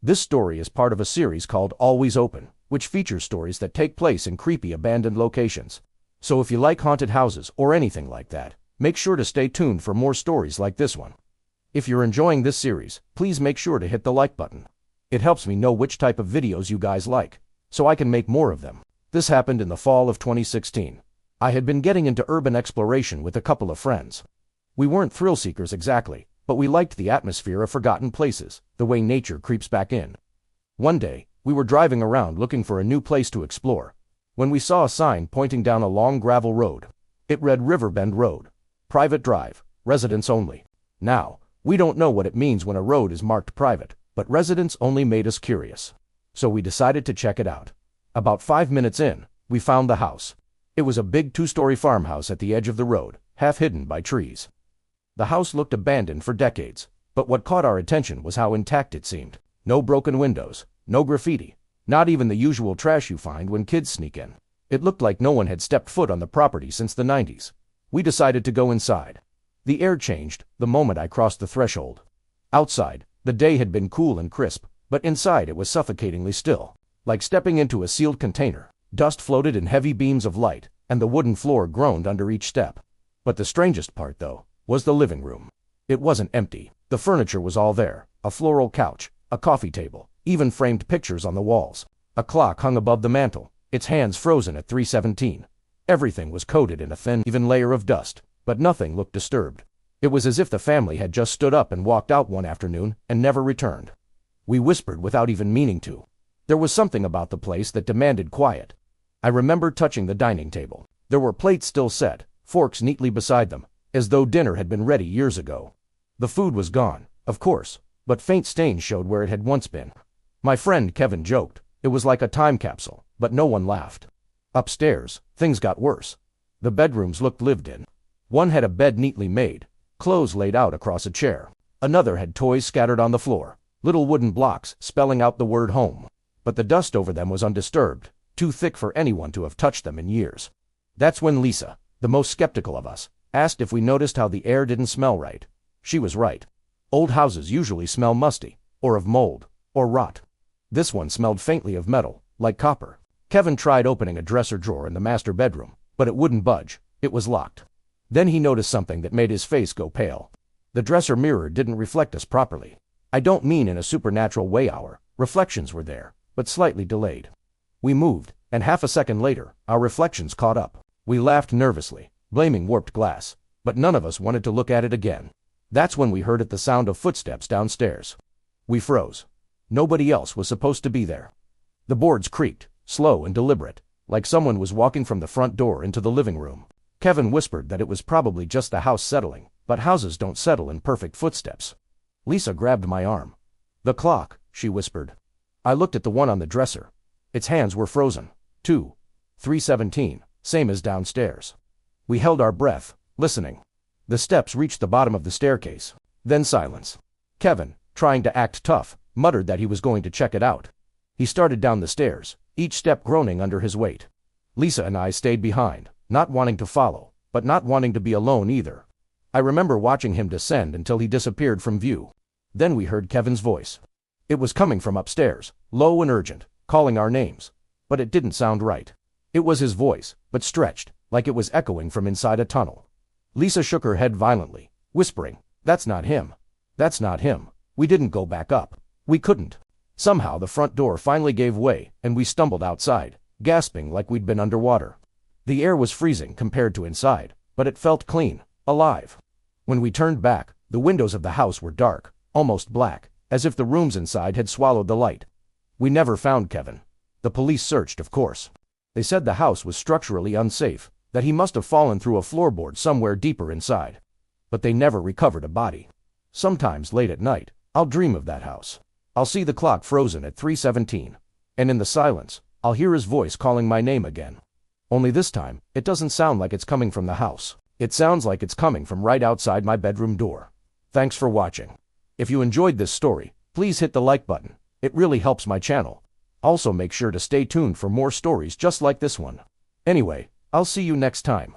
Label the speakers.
Speaker 1: This story is part of a series called Always Open, which features stories that take place in creepy abandoned locations. So if you like haunted houses or anything like that, make sure to stay tuned for more stories like this one. If you're enjoying this series, please make sure to hit the like button. It helps me know which type of videos you guys like, so I can make more of them. This happened in the fall of 2016. I had been getting into urban exploration with a couple of friends. We weren't thrill seekers exactly, but we liked the atmosphere of forgotten places, the way nature creeps back in. One day, we were driving around looking for a new place to explore, when we saw a sign pointing down a long gravel road. It read Riverbend Road, private drive, residents only. Now, we don't know what it means when a road is marked private, but residents only made us curious. So we decided to check it out. About 5 minutes in, we found the house. It was a big 2-story farmhouse at the edge of the road, half hidden by trees. The house looked abandoned for decades, but what caught our attention was how intact it seemed. No broken windows, no graffiti, not even the usual trash you find when kids sneak in. It looked like no one had stepped foot on the property since the 90s. We decided to go inside. The air changed the moment I crossed the threshold. Outside, the day had been cool and crisp, but inside it was suffocatingly still, like stepping into a sealed container. Dust floated in heavy beams of light, and the wooden floor groaned under each step. But the strangest part, though, was the living room. It wasn't empty. The furniture was all there, a floral couch, a coffee table, even framed pictures on the walls. A clock hung above the mantel, its hands frozen at 3:17. Everything was coated in a thin, even layer of dust, but nothing looked disturbed. It was as if the family had just stood up and walked out one afternoon and never returned. We whispered without even meaning to. There was something about the place that demanded quiet. I remember touching the dining table. There were plates still set, forks neatly beside them, as though dinner had been ready years ago. The food was gone, of course, but faint stains showed where it had once been. My friend Kevin joked. It was like a time capsule, but no one laughed. Upstairs, things got worse. The bedrooms looked lived in. One had a bed neatly made, clothes laid out across a chair. Another had toys scattered on the floor, little wooden blocks spelling out the word home. But the dust over them was undisturbed, too thick for anyone to have touched them in years. That's when Lisa, the most skeptical of us, asked if we noticed how the air didn't smell right. She was right. Old houses usually smell musty, or of mold, or rot. This one smelled faintly of metal, like copper. Kevin tried opening a dresser drawer in the master bedroom, but it wouldn't budge. It was locked. Then he noticed something that made his face go pale. The dresser mirror didn't reflect us properly. I don't mean in a supernatural way. Our reflections were there, but slightly delayed. We moved, and half a second later, our reflections caught up. We laughed nervously, blaming warped glass, but none of us wanted to look at it again. That's when we heard the sound of footsteps downstairs. We froze. Nobody else was supposed to be there. The boards creaked, slow and deliberate, like someone was walking from the front door into the living room. Kevin whispered that it was probably just the house settling, but houses don't settle in perfect footsteps. Lisa grabbed my arm. "The clock," she whispered. I looked at the one on the dresser. Its hands were frozen. 3:17, same as downstairs. We held our breath, listening. The steps reached the bottom of the staircase. Then silence. Kevin, trying to act tough, muttered that he was going to check it out. He started down the stairs, each step groaning under his weight. Lisa and I stayed behind, not wanting to follow, but not wanting to be alone either. I remember watching him descend until he disappeared from view. Then we heard Kevin's voice. It was coming from upstairs, low and urgent, calling our names. But it didn't sound right. It was his voice, but stretched, like it was echoing from inside a tunnel. Lisa shook her head violently, whispering, "That's not him. That's not him." We didn't go back up. We couldn't. Somehow the front door finally gave way, and we stumbled outside, gasping like we'd been underwater. The air was freezing compared to inside, but it felt clean, alive. When we turned back, the windows of the house were dark, almost black, as if the rooms inside had swallowed the light. We never found Kevin. The police searched, of course. They said the house was structurally unsafe, that he must have fallen through a floorboard somewhere deeper inside. But they never recovered a body. Sometimes late at night, I'll dream of that house. I'll see the clock frozen at 3:17, and in the silence, I'll hear his voice calling my name again. Only this time, it doesn't sound like it's coming from the house. It sounds like it's coming from right outside my bedroom door. Thanks for watching. If you enjoyed this story, please hit the like button. It really helps my channel. Also make sure to stay tuned for more stories just like this one. Anyway, I'll see you next time.